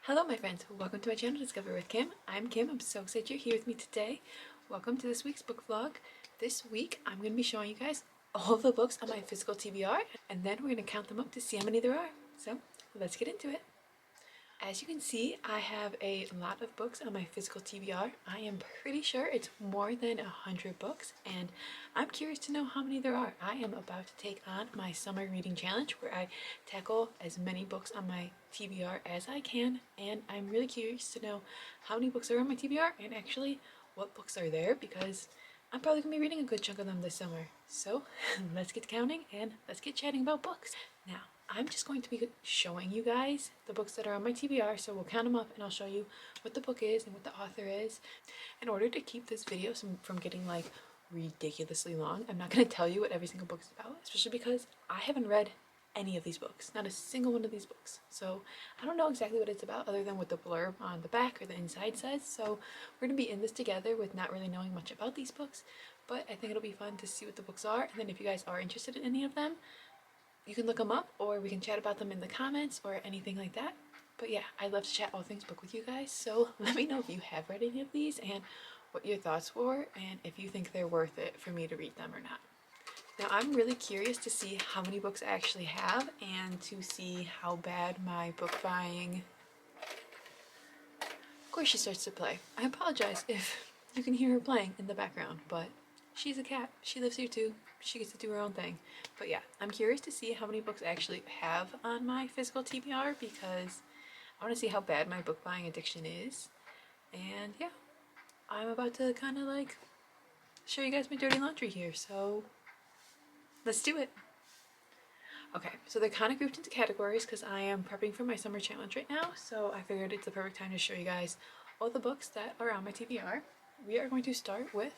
Hello my friends, welcome to my channel Discover with Kim. I'm Kim, I'm so excited you're here with me today. Welcome to this week's book vlog. This week I'm going to be showing you guys all the books on my physical TBR and then we're going to count them up to see how many there are. So let's get into it. As you can see, I have a lot of books on my physical TBR. I am pretty sure it's more than 100 books and I'm curious to know how many there are. I am about to take on my summer reading challenge where I tackle as many books on my TBR as I can, and I'm really curious to know how many books are on my TBR and actually what books are there because I'm probably going to be reading a good chunk of them this summer. So let's get counting and let's get chatting about books. Now, I'm just going to be showing you guys the books that are on my TBR, so we'll count them up and I'll show you what the book is and what the author is. In order to keep this video from getting like ridiculously long, I'm not going to tell you what every single book is about, especially because I haven't read any of these books, not a single one of these books. So I don't know exactly what it's about other than what the blurb on the back or the inside says. So we're going to be in this together with not really knowing much about these books, but I think it'll be fun to see what the books are. And then if you guys are interested in any of them, you can look them up or we can chat about them in the comments or anything like that. But yeah, I love to chat all things book with you guys, so let me know if you have read any of these and what your thoughts were and if you think they're worth it for me to read them or not. Now I'm really curious to see how many books I actually have and to see how bad my book buying... Of course she starts to play. I apologize if you can hear her playing in the background, but she's a cat. She lives here too. She gets to do her own thing. But yeah, I'm curious to see how many books I actually have on my physical TBR because I want to see how bad my book buying addiction is. And yeah, I'm about to kind of like show you guys my dirty laundry here, so let's do it. Okay, so they're kind of grouped into categories because I am prepping for my summer challenge right now, so I figured it's the perfect time to show you guys all the books that are on my TBR. We are going to start with...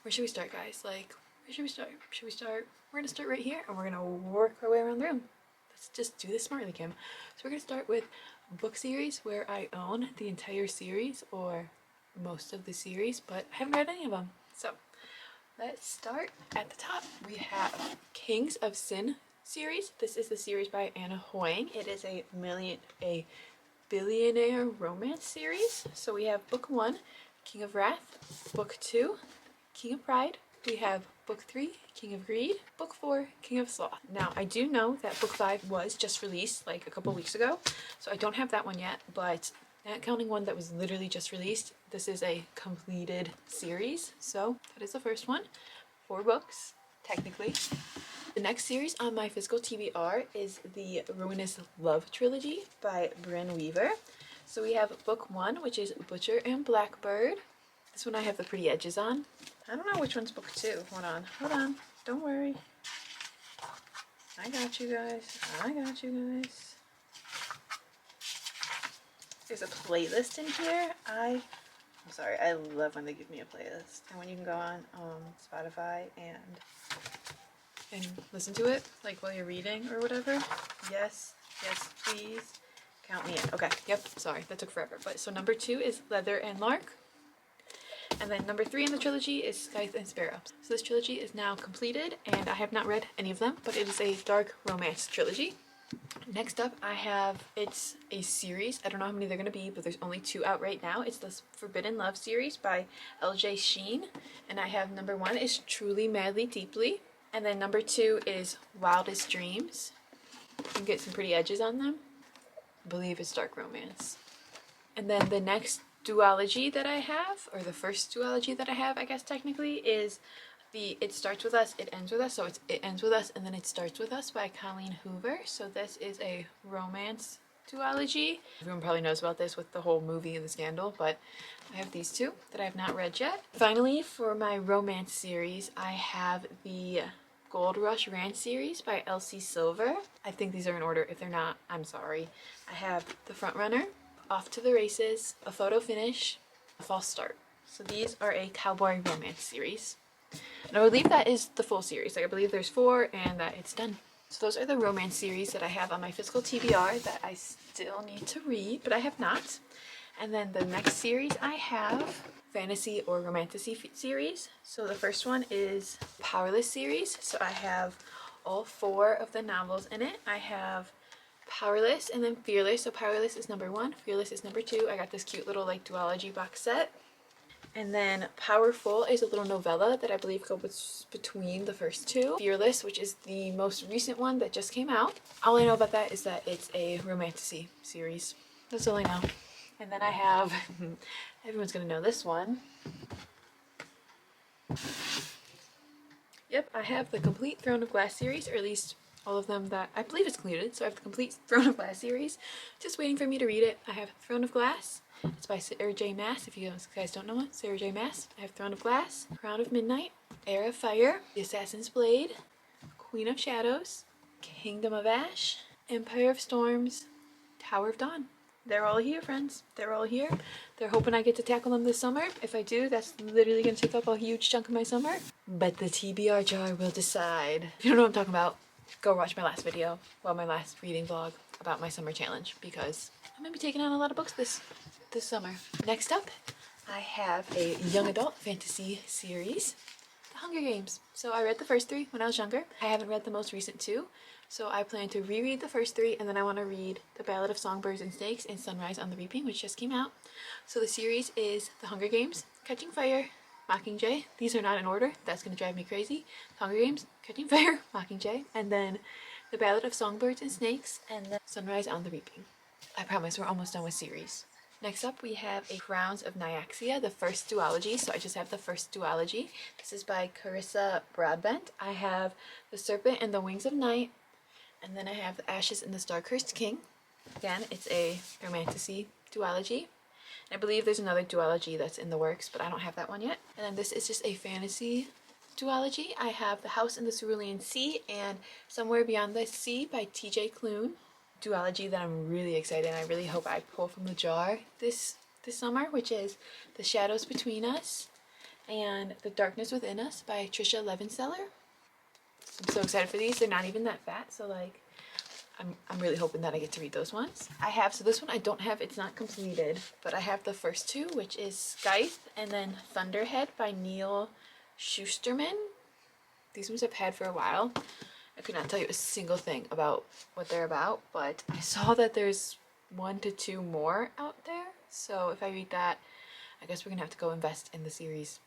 Where should we start, guys? Like, where should we start? Should we start? We're going to start right here and we're going to work our way around the room. Let's just do this smartly, Kim. So we're going to start with book series where I own the entire series or most of the series, but I haven't read any of them. So let's start at the top. We have Kings of Sin series. This is the series by Anna Hoang. It is a billionaire romance series. So we have book 1, King of Wrath, book 2, King of Pride. We have book 3, King of Greed, book 4, King of Sloth. Now I do know that book 5 was just released like a couple weeks ago, so I don't have that one yet, but not counting one that was literally just released, this is a completed series. So that is the first one. 4 books, technically. The next series on my physical TBR is the Ruinous Love Trilogy by Bryn Weaver. So we have book 1, which is Butcher and Blackbird. This one I have the pretty edges on. I don't know which one's book 2. Hold on. Don't worry. I got you guys. There's a playlist in here. I'm sorry, I love when they give me a playlist. And when you can go on Spotify and listen to it, like while you're reading or whatever. Yes, please. Count me in. Okay, yep, sorry, that took forever. But so number 2 is Leather and Lark. And then number 3 in the trilogy is Scythe and Sparrow. So this trilogy is now completed and I have not read any of them, but it is a dark romance trilogy. Next up I have, it's a series. I don't know how many they're going to be, but there's only 2 out right now. It's the Forbidden Love series by L.J. Sheen. And I have number 1 is Truly Madly Deeply. And then number 2 is Wildest Dreams. You can get some pretty edges on them. I believe it's dark romance. And then the next duology that I have, or the first duology that I have, I guess technically, is the It Starts With Us, It Ends With Us. So it's It Ends With Us and then It Starts With Us by Colleen Hoover. So this is a romance duology. Everyone probably knows about this with the whole movie and the scandal, but I have these 2 that I have not read yet. Finally, for my romance series, I have the Gold Rush Ranch series by Elsie Silver. I think these are in order. If they're not, I'm sorry. I have The Frontrunner, Off to the Races, A Photo Finish, A False Start. So these are a cowboy romance series. And I believe that is the full series. Like I believe there's 4 and that it's done. So those are the romance series that I have on my physical TBR that I still need to read, but I have not. And then the next series I have, fantasy or romantasy series. So the first one is Powerless series. So I have all 4 of the novels in it. I have Powerless, and then Fearless. So Powerless is number 1, Fearless is number 2. I got this cute little like duology box set. And then Powerful is a little novella that I believe goes between the first two. Fearless, which is the most recent one that just came out. All I know about that is that it's a romantasy series. That's all I know. And then I have, everyone's gonna know this one. Yep, I have the complete Throne of Glass series, or at least all of them that I believe it's included. So I have the complete Throne of Glass series. Just waiting for me to read it. I have Throne of Glass. It's by Sarah J. Maas. If you guys don't know it, Sarah J. Maas. I have Throne of Glass, Crown of Midnight, Heir of Fire, The Assassin's Blade, Queen of Shadows, Kingdom of Ash, Empire of Storms, Tower of Dawn. They're all here, friends. They're all here. They're hoping I get to tackle them this summer. If I do, that's literally going to take up a huge chunk of my summer. But the TBR jar will decide. If you don't know what I'm talking about, go watch my last video, well, my last reading vlog about my summer challenge, because I'm going to be taking on a lot of books this summer. Next up, I have a young adult fantasy series, The Hunger Games. So I read the first 3 when I was younger. I haven't read the most recent 2. So I plan to reread the first 3, and then I want to read The Ballad of Songbirds and Snakes and Sunrise on the Reaping, which just came out. So the series is The Hunger Games, Catching Fire, Mockingjay. These are not in order. That's going to drive me crazy. The Hunger Games, Catching Fire, Mockingjay, and then The Ballad of Songbirds and Snakes, and then Sunrise on the Reaping. I promise we're almost done with series. Next up, we have a Crowns of Nyaxia, the first duology. So I just have the first duology. This is by Carissa Broadbent. I have The Serpent and the Wings of Night, and then I have The Ashes and the Star-Cursed King. Again, it's a romantasy duology. I believe there's another duology that's in the works, but I don't have that one yet. And then this is just a fantasy duology. I have The House in the Cerulean Sea and Somewhere Beyond the Sea by T.J. Klune. Duology that I'm really excited, and I really hope I pull from the jar this summer, which is The Shadows Between Us and The Darkness Within Us by Trisha Levenseller. I'm so excited for these. They're not even that fat, so like I'm really hoping that I get to read those ones. So this one I don't have, it's not completed, but I have the first 2, which is Scythe and then Thunderhead by Neil Schusterman. These ones I've had for a while. I could not tell you a single thing about what they're about, but I saw that there's 1 to 2 more out there. So if I read that, I guess we're gonna have to go invest in the series,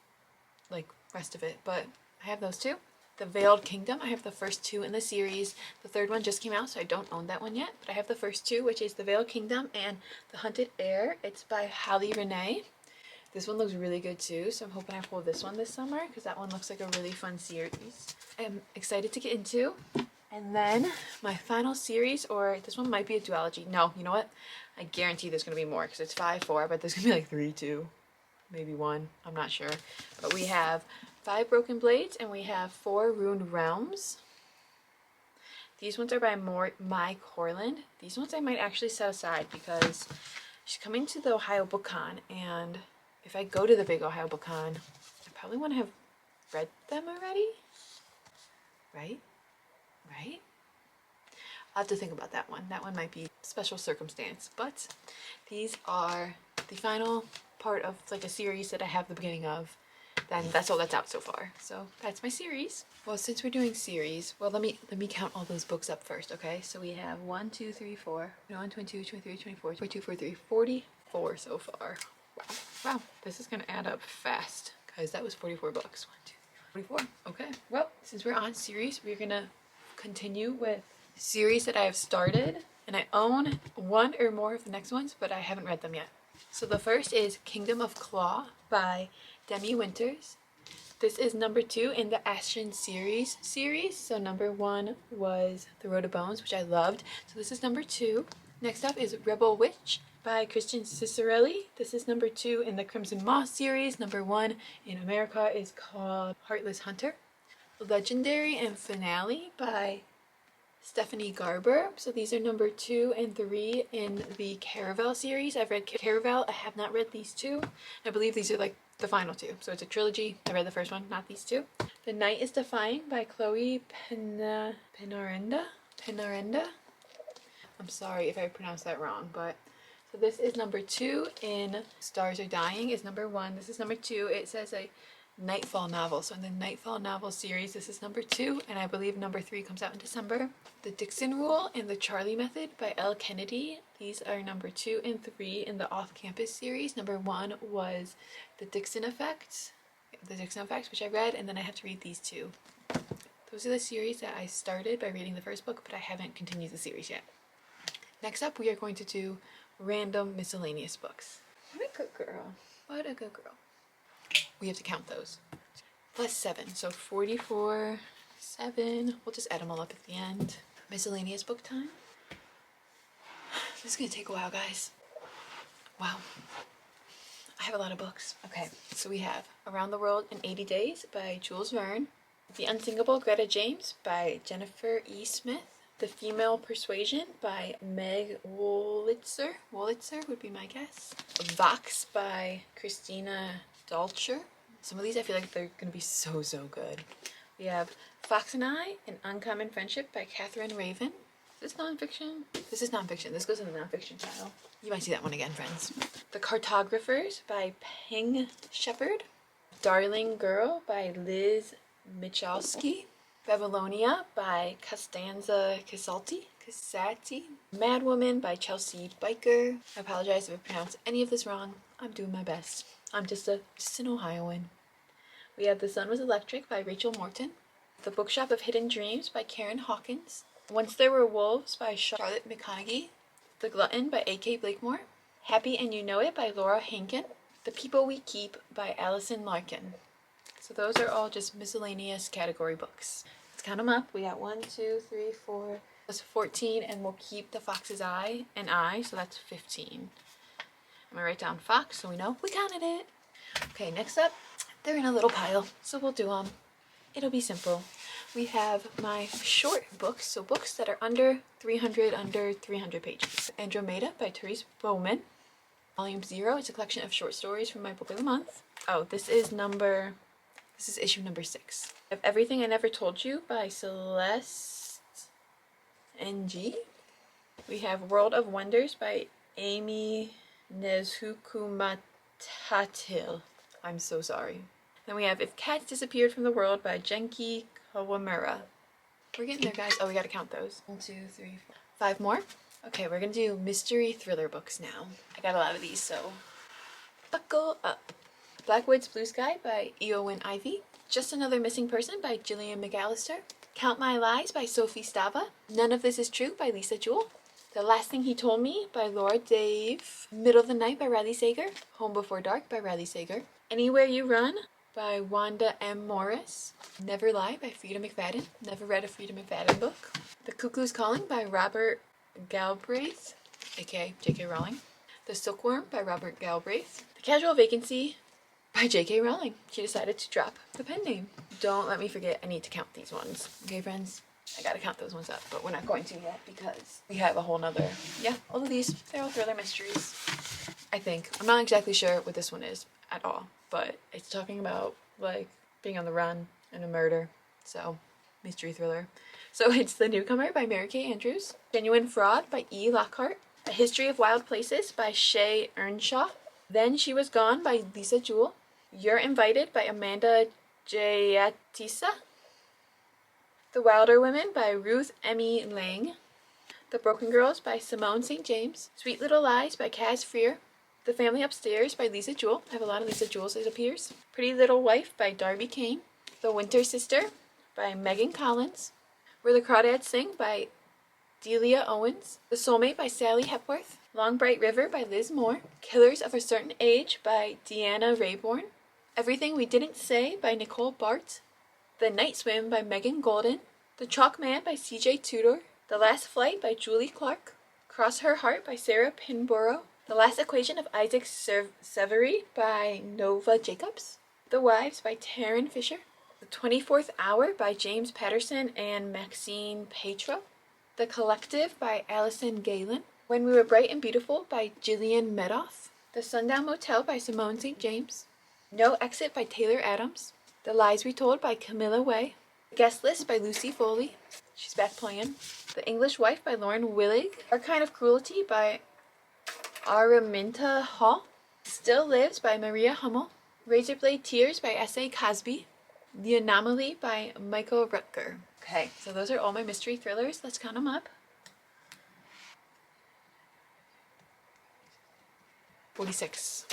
like rest of it. But I have those 2. The Veiled Kingdom, I have the first 2 in the series. The 3rd one just came out, so I don't own that one yet. But I have the first 2, which is The Veiled Kingdom and The Hunted Heir. It's by Holly Renee. This one looks really good too, so I'm hoping I pull this one this summer, because that one looks like a really fun series. I'm excited to get into. And then my final series, or this one might be a duology. No, you know what? I guarantee there's going to be more, because it's 5-4, but there's going to be like 3, 2, maybe 1. I'm not sure. But we have 5 Broken Blades, and we have 4 Ruined Realms. These ones are by Mai Corland. These ones I might actually set aside, because she's coming to the Ohio Book Con, and if I go to the big Ohio Book Con, I probably want to have read them already. Right? I'll have to think about that one. That one might be special circumstance, but these are the final part of like a series that I have the beginning of. Then that's all that's out so far. So that's my series. Well, since we're doing series, well, let me count all those books up first, okay? So we have 1, 2, 3, 4, 21, 22, 23, 24, 22, 43, 44 so far. Wow, this is gonna add up fast, guys. That was 44 books. 1, 2, 3, 44. Okay, well, since we're on series, we're gonna continue with series that I have started, and I own 1 or more of the next ones, but I haven't read them yet. So the first is Kingdom of Claw by Demi Winters. This is number 2 in the Ashen series. So number 1 was The Road of Bones, which I loved. So this is number 2. Next up is Rebel Witch by Christian Cicerelli. This is number 2 in the Crimson Moss series. Number 1 in America is called Heartless Hunter. Legendary and Finale by Stephanie Garber. So these are number 2 and 3 in the Caravel series. I've read Caravel. I have not read these 2. I believe these are like the final 2. So it's a trilogy. I read the first one, not these 2. The Night is Defying by Chloe Penarenda. I'm sorry if I pronounced that wrong, but so this is number 2 in Stars Are Dying is number 1. This is number 2. It says a Nightfall novel. So in the Nightfall novel series, this is number 2, and I believe number 3 comes out in December. The Dixon Rule and the Charlie Method by L. Kennedy. These are number 2 and 3 in the Off-Campus series. Number 1 was The Dixon Effect, which I read, and then I have to read these 2. Those are the series that I started by reading the first book, but I haven't continued the series yet. Next up, we are going to do random miscellaneous books. What a good girl. What a good girl. We have to count those. Plus 7, so 44, 7. We'll just add them all up at the end. Miscellaneous book time. This is gonna take a while, guys. Wow. I have a lot of books. Okay, so we have Around the World in 80 Days by Jules Verne. The Unsingable Greta James by Jennifer E. Smith. The Female Persuasion by Meg Wolitzer. Wolitzer would be my guess. Vox by Christina Dalcher. Some of these I feel like they're going to be so good. We have Fox and I, An Uncommon Friendship by Catherine Raven. Is this nonfiction? This is nonfiction. This goes in the nonfiction pile. You might see that one again, friends. The Cartographers by Peng Shepherd. Darling Girl by Liz Michalski. Babylonia by Costanza Casati. Madwoman by Chelsea Biker. I apologize if I pronounce any of this wrong. I'm doing my best. I'm just an Ohioan. We have The Sun Was Electric by Rachel Morton. The Bookshop of Hidden Dreams by Karen Hawkins. Once There Were Wolves by Charlotte McConaughey. The Glutton by A.K. Blakemore. Happy and You Know It by Laura Hankin. The People We Keep by Allison Larkin. So those are all just miscellaneous category books. Let's count them up. We got 1, 2, 3, 4. That's 14, and we'll keep the Fox's Eye and I, so that's 15. I'm gonna write down Fox so we know we counted it. Okay, next up, they're in a little pile, so we'll do them. It'll be simple. We have my short books, so books that are under 300 pages. Andromeda by Therese Bowman. Volume 0 is a collection of short stories from my book of the month. Oh, this is issue number 6. We have Everything I Never Told You by Celeste Ng. We have World of Wonders by Amy Nezukumatatil. I'm so sorry. Then we have If Cats Disappeared from the World by Genki Kawamura. We're getting there, guys. Oh, we gotta count those. 1, 2, 3, 4. 5 more. Okay, we're gonna do mystery thriller books now. I got a lot of these, so buckle up. Blackwood's Blue Sky by Eowyn Ivy. Just Another Missing Person by Gillian McAllister. Count My Lies by Sophie Stava. None of This Is True by Lisa Jewell. The Last Thing He Told Me by Laura Dave. Middle of the Night by Riley Sager. Home Before Dark by Riley Sager. Anywhere You Run by Wanda M. Morris. Never Lie by Frida McFadden. Never read a Frida McFadden book. The Cuckoo's Calling by Robert Galbraith, aka J.K. Rowling. The Silkworm by Robert Galbraith. The Casual Vacancy by J.K. Rowling. She decided to drop the pen name. Don't let me forget, I need to count these ones. Okay, friends? I gotta count those ones up, but we're not going to yet because we have a whole nother. Yeah, all of these, they're all thriller mysteries. I think. I'm not exactly sure what this one is at all, but it's talking about, like, being on the run and a murder. So, mystery thriller. So it's The Newcomer by Mary Kay Andrews. Genuine Fraud by E. Lockhart. A History of Wild Places by Shay Earnshaw. Then She Was Gone by Lisa Jewell. You're Invited by Amanda Jayatisa. The Wilder Women by Ruth Emmy Lang. The Broken Girls by Simone St. James. Sweet Little Lies by Kaz Freer. The Family Upstairs by Lisa Jewell. I have a lot of Lisa Jewells, it appears. Pretty Little Wife by Darby Kane. The Winter Sister by Megan Collins. Where the Crawdads Sing by Delia Owens. The Soulmate by Sally Hepworth. Long Bright River by Liz Moore. Killers of a Certain Age by Deanna Rayborn. Everything We Didn't Say by Nicole Bart. The Night Swim by Megan Golden. The Chalk Man by CJ Tudor. The Last Flight by Julie Clark. Cross Her Heart by Sarah Pinborough. The Last Equation of Isaac Severy by Nova Jacobs. The Wives by Taryn Fisher. The 24th Hour by James Patterson and Maxine Petro. The Collective by Allison Galen. When We Were Bright and Beautiful by Gillian Medoff. The Sundown Motel by Simone St. James. No Exit by Taylor Adams. The Lies Retold by Camilla Way. The Guest List by Lucy Foley. She's back playing. The English Wife by Lauren Willig. Our Kind of Cruelty by Araminta Hall. Still Lives by Maria Hummel. Razorblade Tears by S.A. Cosby. The Anomaly by Michael Rutger. Okay, so those are all my mystery thrillers. Let's count them up. 46.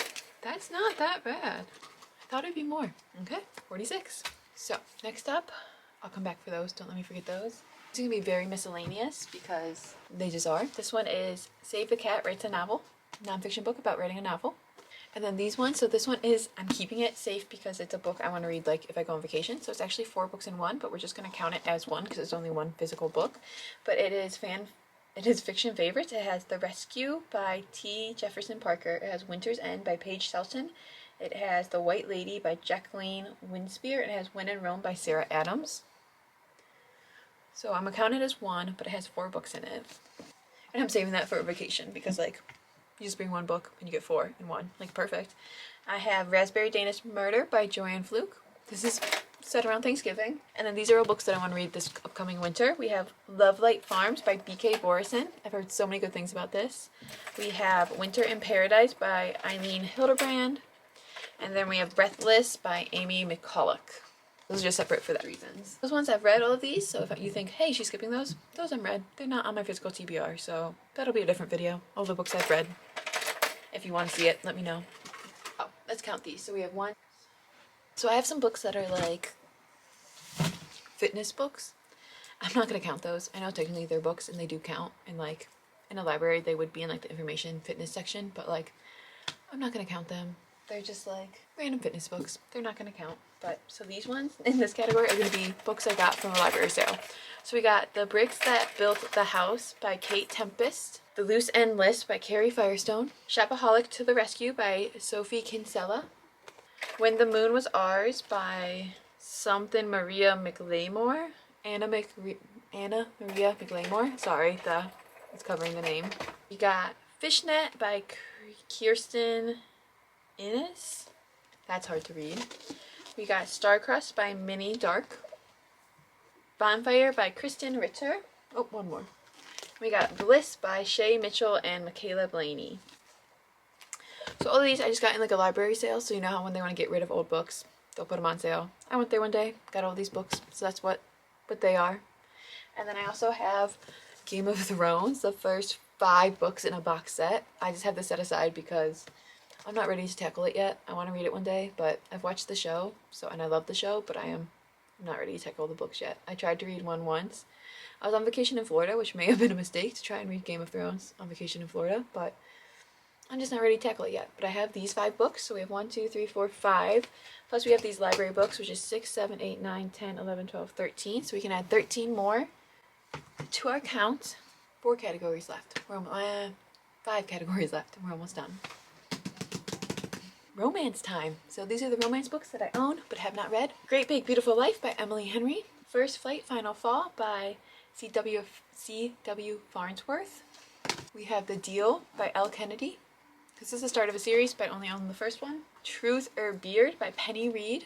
That's not that bad. I thought it'd be more. Okay, 46. So next up, I'll come back for those. Don't let me forget those. It's gonna be very miscellaneous because they just are. This one is Save the Cat Writes a Novel, nonfiction book about writing a novel. And then these ones, so this one is, I'm keeping it safe because it's a book I want to read like if I go on vacation. So it's actually 4 books in one, but we're just going to count it as one because it's only one physical book. But it is fiction favorites. It has The Rescue by T. Jefferson Parker. It has Winter's End by Paige Selton. It has The White Lady by Jacqueline Winspear. It has When in Rome by Sarah Adams. So I'm going to count it as one, but it has 4 books in it. And I'm saving that for a vacation because like, you just bring one book and you get 4 in one. Like, perfect. I have Raspberry Danish Murder by Joanne Fluke. This is set around Thanksgiving. And then these are all books that I want to read this upcoming winter. We have Lovelight Farms by B.K. Borison. I've heard so many good things about this. We have Winter in Paradise by Eileen Hildebrand. And then we have Breathless by Amy McCulloch. Those are just separate for that reasons. Those ones I've read all of these, so if you think, hey, she's skipping those I'm read. They're not on my physical TBR, so that'll be a different video. All the books I've read. If you want to see it, let me know. Oh, let's count these. So we have 1. So I have some books that are like fitness books. I'm not going to count those. I know technically they're books and they do count. And like in a library, they would be in like the information fitness section, but like I'm not going to count them. They're just like random fitness books. They're not going to count. But so these ones in this category are going to be books I got from a library sale. So we got The Bricks That Built the House by Kate Tempest. The Loose End List by Carrie Firestone. Shopaholic to the Rescue by Sophie Kinsella. When the Moon Was Ours by something Maria McLemore. Anna Maria McLemore. Sorry, it's covering the name. We got Fishnet by Kirsten Innes. That's hard to read. We got Starcrust by Minnie Dark. Bonfire by Kristen Ritter. Oh, one more. We got Bliss by Shay Mitchell and Michaela Blaney. So all of these I just got in like a library sale, so you know how when they want to get rid of old books, they'll put them on sale. I went there one day, got all these books, so that's what they are. And then I also have Game of Thrones, the first 5 books in a box set. I just have this set aside because I'm not ready to tackle it yet. I want to read it one day, but I've watched the show, and I love the show, but I'm not ready to tackle the books yet. I tried to read one once. I was on vacation in Florida, which may have been a mistake to try and read Game of Thrones on vacation in Florida, but I'm just not ready to tackle it yet. But I have these 5 books, so we have 1, 2, 3, 4, 5. Plus we have these library books, which is 6, 7, 8, 9, 10, 11, 12, 13. So we can add 13 more to our count. 4 categories left. We're almost, 5 categories left, and we're almost done. Romance time. So these are the romance books that I own but have not read. Great Big Beautiful Life by Emily Henry. First Flight Final Fall by C.W. Farnsworth. We have The Deal by L. Kennedy. This is the start of a series, but I only own the first one. Truth or Beard by Penny Reed.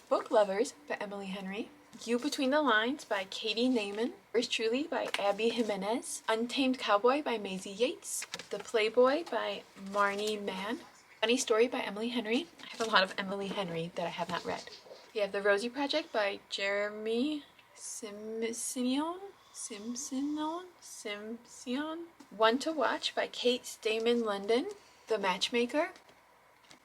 Book Lovers by Emily Henry. You Between the Lines by Katie Naiman. Yours Truly by Abby Jimenez. Untamed Cowboy by Maisie Yates. The Playboy by Marnie Mann. Funny Story by Emily Henry. I have a lot of Emily Henry that I have not read. We have The Rosie Project by Jeremy Simpson. One to Watch by Kate Stamen London. The Matchmaker.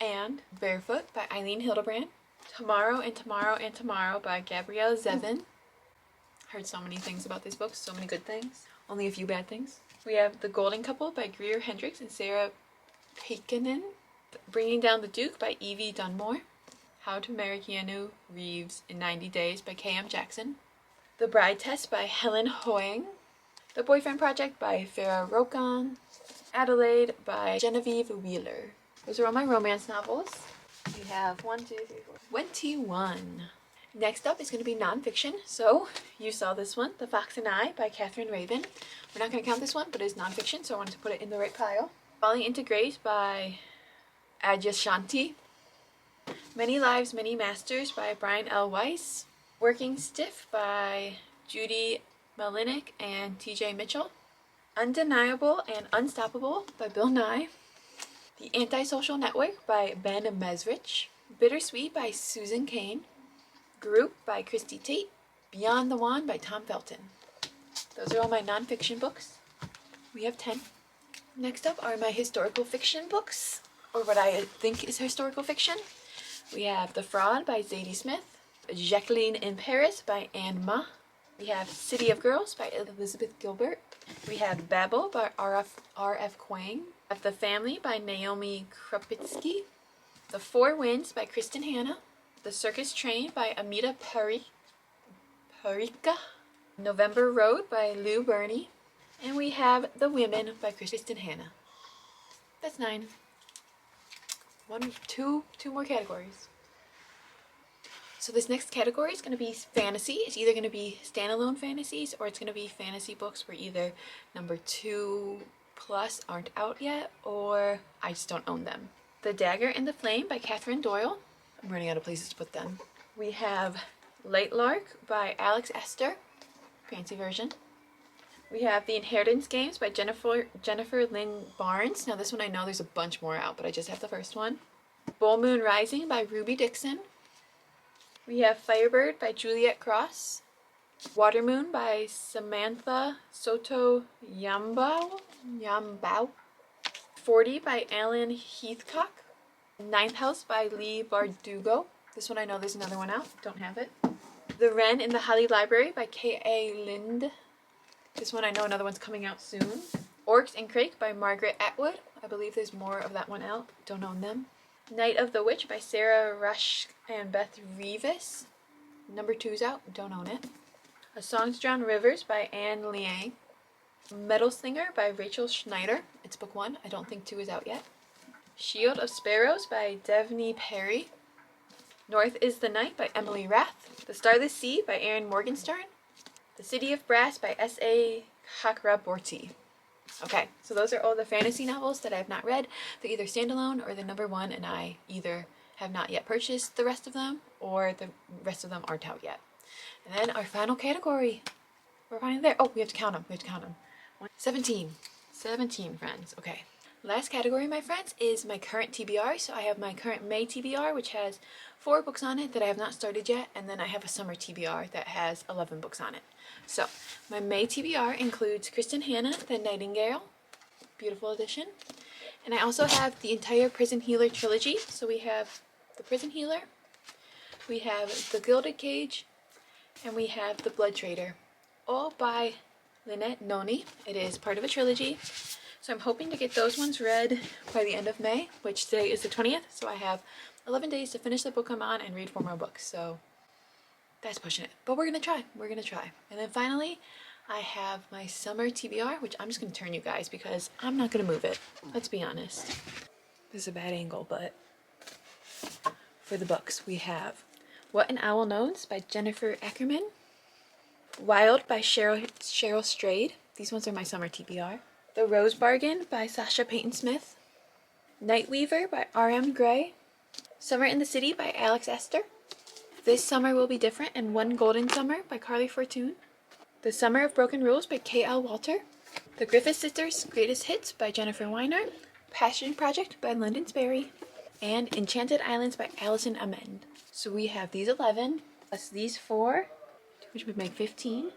And Barefoot by Eileen Hildebrand. Tomorrow and Tomorrow and Tomorrow by Gabrielle Zevin. Heard so many things about these books, so many good things. Only a few bad things. We have The Golden Couple by Greer Hendricks and Sarah Pakinen. Bringing Down the Duke by Evie Dunmore. How to Marry Keanu Reeves in 90 Days by K.M. Jackson. The Bride Test by Helen Hoang. The Boyfriend Project by Farah Rokan. Adelaide by Genevieve Wheeler. Those are all my romance novels. We have 1, 2, 3, 4, 21. Next up is going to be nonfiction. So you saw this one, The Fox and I by Catherine Raven. We're not going to count this one, but it's nonfiction, so I wanted to put it in the right pile. Falling into Grace by Adyashanti. Many Lives, Many Masters by Brian L. Weiss. Working Stiff by Judy Malinik and TJ Mitchell. Undeniable and Unstoppable by Bill Nye. The Antisocial Network by Ben Mesrich. Bittersweet by Susan Cain. Group by Christy Tate. Beyond the Wand by Tom Felton. Those are all my nonfiction books. We have 10. Next up are my historical fiction books, or what I think is historical fiction. We have The Fraud by Zadie Smith. Jacqueline in Paris by Anne Ma. We have City of Girls by Elizabeth Gilbert. We have Babel by R.F. Kuang. We have The Family by Naomi Krupitsky. The Four Winds by Kristen Hanna. The Circus Train by Amita Parika. November Road by Lou Burney. And we have The Women by Kristen Hanna. That's 9. Two more categories. So this next category is going to be fantasy. It's either going to be standalone fantasies or it's going to be fantasy books where either number 2 plus aren't out yet or I just don't own them. The Dagger and the Flame by Catherine Doyle. I'm running out of places to put them. We have Light Lark by Alex Esther, fancy version. We have The Inheritance Games by Jennifer Lynn Barnes. Now this one I know there's a bunch more out, but I just have the first one. Bull Moon Rising by Ruby Dixon. We have Firebird by Juliet Cross. Watermoon by Samantha Soto Yambao. 40 by Alan Heathcock. Ninth House by Lee Bardugo. This one I know there's another one out. Don't have it. The Wren in the Holly Library by K.A. Lind. This one I know another one's coming out soon. Orcs and Crake by Margaret Atwood. I believe there's more of that one out. Don't own them. Night of the Witch by Sarah Rush and Beth Revis. Number 2's out. Don't own it. A Songs Drown Rivers by Anne Liang. Metal Slinger by Rachel Schneider. It's book 1. I don't think 2 is out yet. Shield of Sparrows by Devney Perry. North is the Night by Emily Rath. The Starless Sea by Erin Morgenstern. The City of Brass by S.A. Chakraborty. Okay, so those are all the fantasy novels that I have not read. They're either standalone or the number 1, and I either have not yet purchased the rest of them or the rest of them aren't out yet. And then our final category. We're finally there. Oh, we have to count them. 17. 17, friends. Okay. Last category, my friends, is my current TBR. So I have my current May TBR, which has 4 books on it that I have not started yet, and then I have a summer TBR that has 11 books on it. So my May TBR includes Kristen Hanna, The Nightingale, beautiful edition, and I also have the entire Prison Healer trilogy. So we have The Prison Healer, we have The Gilded Cage, and we have The Blood Trader, all by Lynette Noni. It is part of a trilogy. So I'm hoping to get those ones read by the end of May, which today is the 20th. So I have 11 days to finish the book I'm on and read 4 more books. So that's pushing it. But we're going to try. And then finally, I have my summer TBR, which I'm just going to turn you guys because I'm not going to move it. Let's be honest. This is a bad angle, but for the books, we have What an Owl Knows by Jennifer Ackerman. Wild by Cheryl Strayed. These ones are my summer TBR. The Rose Bargain by Sasha Payton Smith. Nightweaver by R.M. Gray. Summer in the City by Alex Esther. This Summer Will Be Different and One Golden Summer by Carly Fortune. The Summer of Broken Rules by K.L. Walter. The Griffith Sisters' Greatest Hits by Jennifer Weiner. Passion Project by Lyndon Sperry. And Enchanted Islands by Allison Amend. So we have these 11 plus these 4, which would make 15.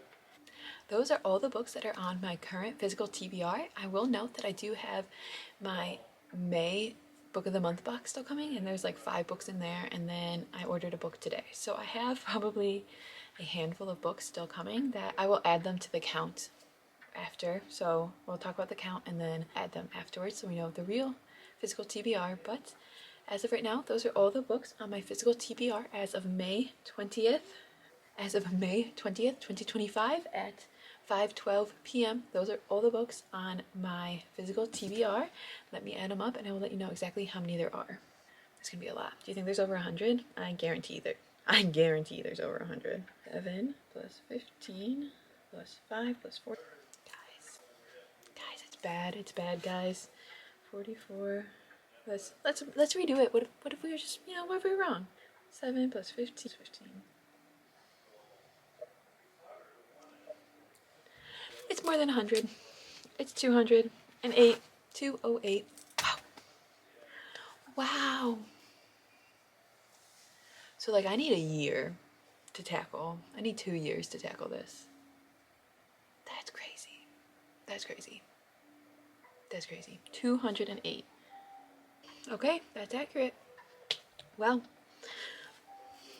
Those are all the books that are on my current physical TBR. I will note that I do have my May Book of the Month box still coming, and there's like 5 books in there, and then I ordered a book today. So I have probably a handful of books still coming that I will add them to the count after. So we'll talk about the count and then add them afterwards so we know the real physical TBR. But as of right now, those are all the books on my physical TBR as of May 20th. As of May 20th, 2025 at 5:12 p.m. Those are all the books on my physical TBR. Let me add them up and I will let you know exactly how many there are. There's gonna be a lot. Do you think there's over 100? I guarantee there's over 100. 7 plus 15 plus 5 plus 4. Guys, it's bad, guys. 44. Let's redo it. What if we were just, what if we were wrong? 7 plus 15 is 15. It's more than 100. It's 208. 208. Wow. So like I need a year to tackle. I need 2 years to tackle this. That's crazy. That's crazy. That's crazy. 208. Okay, that's accurate. Well,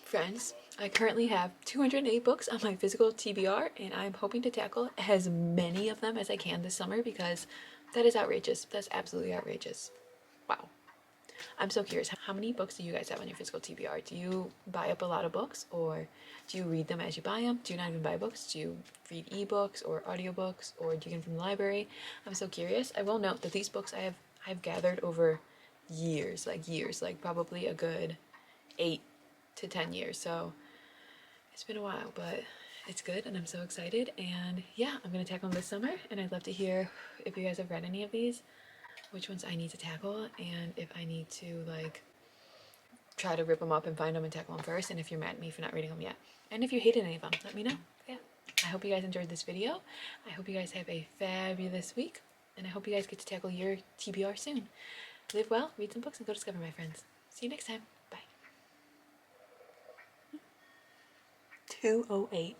friends, I currently have 208 books on my physical TBR, and I'm hoping to tackle as many of them as I can this summer because that is outrageous. That's absolutely outrageous. Wow. I'm so curious, how many books do you guys have on your physical TBR? Do you buy up a lot of books, or do you read them as you buy them? Do you not even buy books? Do you read ebooks or audiobooks, or do you get them from the library? I'm so curious. I will note that these books I've gathered over years, like probably a good 8 to 10 years. So it's been a while, but it's good and I'm so excited. And yeah, I'm gonna tackle them this summer, and I'd love to hear if you guys have read any of these, which ones I need to tackle, and if I need to like try to rip them up and find them and tackle them first, and if you're mad at me for not reading them yet. And if you hated any of them, let me know. Yeah. I hope you guys enjoyed this video. I hope you guys have a fabulous week, and I hope you guys get to tackle your TBR soon. Live well, read some books, and go discover, my friends. See you next time. Bye. 208.